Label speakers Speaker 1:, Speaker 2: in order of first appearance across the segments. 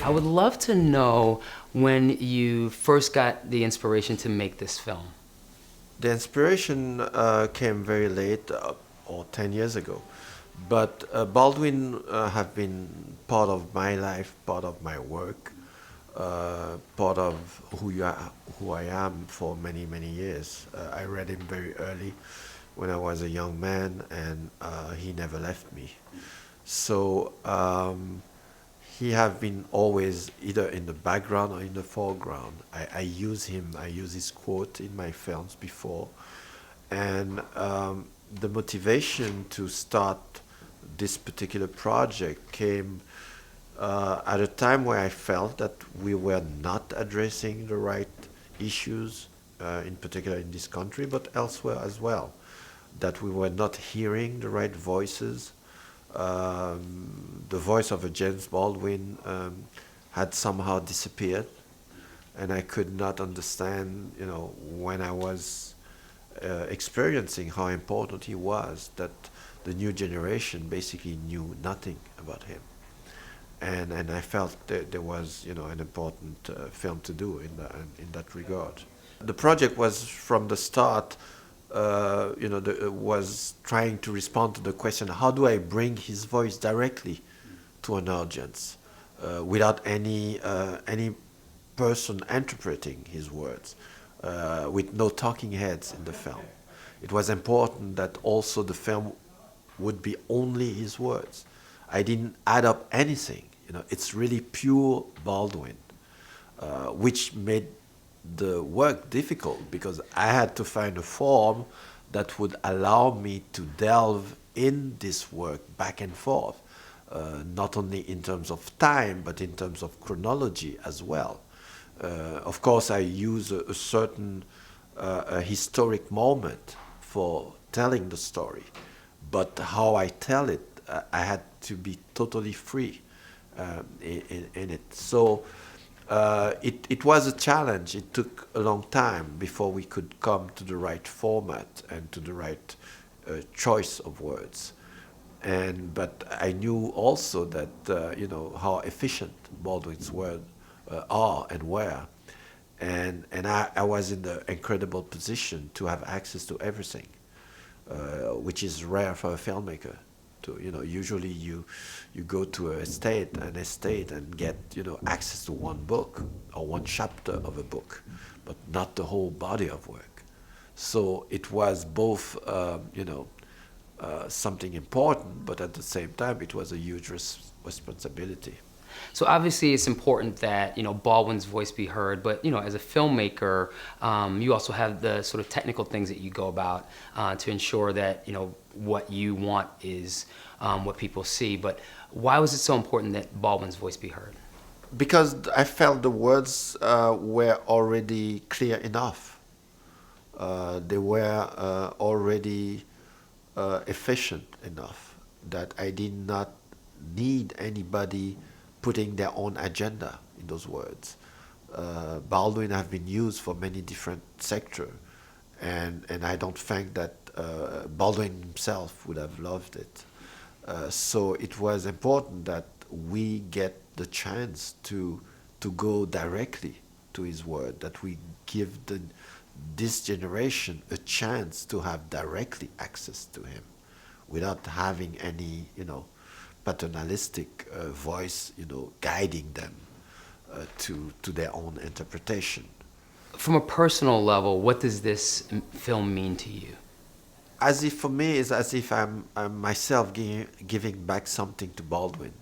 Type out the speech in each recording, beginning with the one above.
Speaker 1: I would love to know when you first got the inspiration to make this film.
Speaker 2: The inspiration came very late, or 10 years ago. But Baldwin have been part of my life, part of my work, part of who I am for many, many years. I read him very early when I was a young man, and he never left me. So he have been always either in the background or in the foreground. I use him, I use his quote in my films before. And the motivation to start this particular project came at a time where I felt that we were not addressing the right issues, in particular in this country, but elsewhere as well. That we were not hearing the right voices. The voice of a James Baldwin had somehow disappeared, and I could not understand, when I was experiencing how important he was, that the new generation basically knew nothing about him. And I felt that there was, an important film to do in that regard. The project was from the start, was trying to respond to the question: how do I bring his voice directly to an audience without any person interpreting his words, with no talking heads in the film? It was important that also the film would be only his words. I didn't add up anything. It's really pure Baldwin, which made the work difficult because I had to find a form that would allow me to delve in this work back and forth, not only in terms of time, but in terms of chronology as well. Of course, I use a certain historic moment for telling the story, but how I tell it, I had to be totally free in it. So it was a challenge. It took a long time before we could come to the right format and to the right choice of words. But I knew also that how efficient Baldwin's words are and were, and I was in the incredible position to have access to everything, which is rare for a filmmaker. Usually you go to an estate and get access to one book or one chapter of a book, but not the whole body of work. So it was both something important, but at the same time it was a huge responsibility.
Speaker 1: So obviously it's important that Baldwin's voice be heard, but as a filmmaker, you also have the sort of technical things that you go about to ensure that what you want is what people see. But why was it so important that Baldwin's voice be heard?
Speaker 2: Because I felt the words were already clear enough. They were already efficient enough that I did not need anybody putting their own agenda in those words. Baldwin have been used for many different sectors, and I don't think that Baldwin himself would have loved it. So it was important that we get the chance to go directly to his word, that we give this generation a chance to have directly access to him without having any, paternalistic voice, guiding them to their own interpretation.
Speaker 1: From a personal level, what does this film mean to you?
Speaker 2: As if for me, it's as if I'm myself giving back something to Baldwin.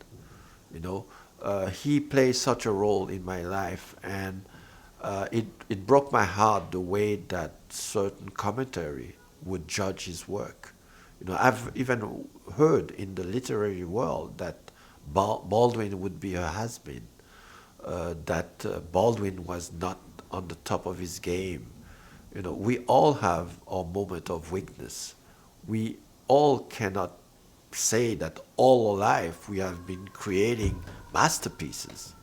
Speaker 2: He plays such a role in my life, and it broke my heart the way that certain commentary would judge his work. I've even heard in the literary world that Baldwin would be a has-been, that Baldwin was not on the top of his game. We all have our moment of weakness. We all cannot say that all our life we have been creating masterpieces.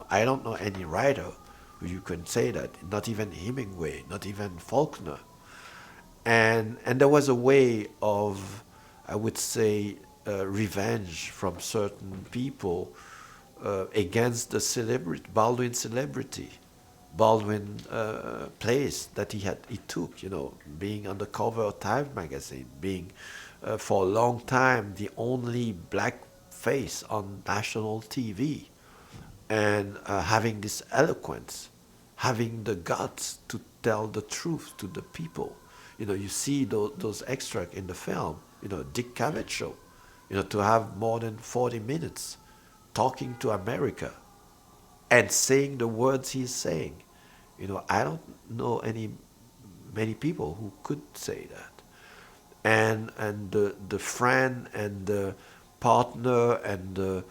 Speaker 2: I don't know any writer who you can say that, not even Hemingway, not even Faulkner. And there was a way of, I would say, revenge from certain people against the celebrity, Baldwin celebrity, Baldwin place that he took, you know, being on the cover of Time magazine, being for a long time the only black face on national TV, and having this eloquence, having the guts to tell the truth to the people. You know, you see those extracts in the film, you know, Dick Cavett show, you know, to have more than 40 minutes talking to America and saying the words he's saying. You know, I don't know many people who could say that. And the friend and the partner and the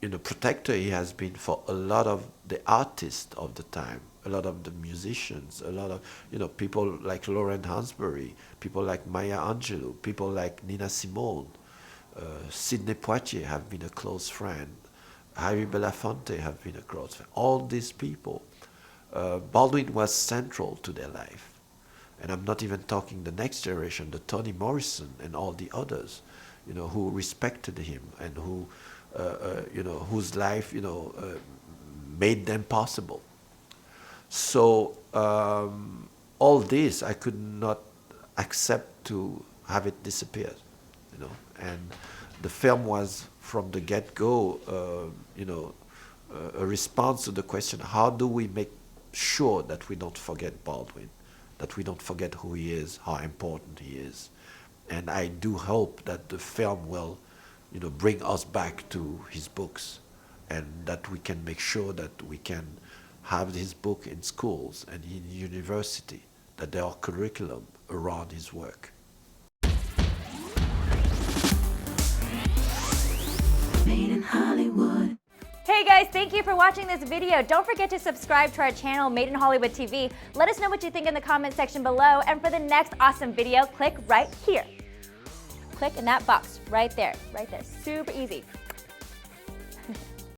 Speaker 2: you know, protector he has been for a lot of the artists of the time, a lot of the musicians, a lot of, you know, people like Lauren Hansberry, people like Maya Angelou, people like Nina Simone, Sidney Poitier have been a close friend, Harry Belafonte have been a close friend. All these people, Baldwin was central to their life. And I'm not even talking the next generation, the Toni Morrison and all the others, you know, who respected him and who, you know, whose life, you know, made them possible. So all this I could not accept to have it disappear, you know. And the film was from the get-go, you know, a response to the question: how do we make sure that we don't forget Baldwin, that we don't forget who he is, how important he is? And I do hope that the film will, you know, bring us back to his books, and that we can make sure that we can have his book in schools and in university, that there are curriculum around his work.
Speaker 3: Made in Hollywood. Hey guys, thank you for watching this video. Don't forget to subscribe to our channel, Made in Hollywood TV. Let us know what you think in the comment section below, and for the next awesome video, click right here. Click in that box right there, super easy.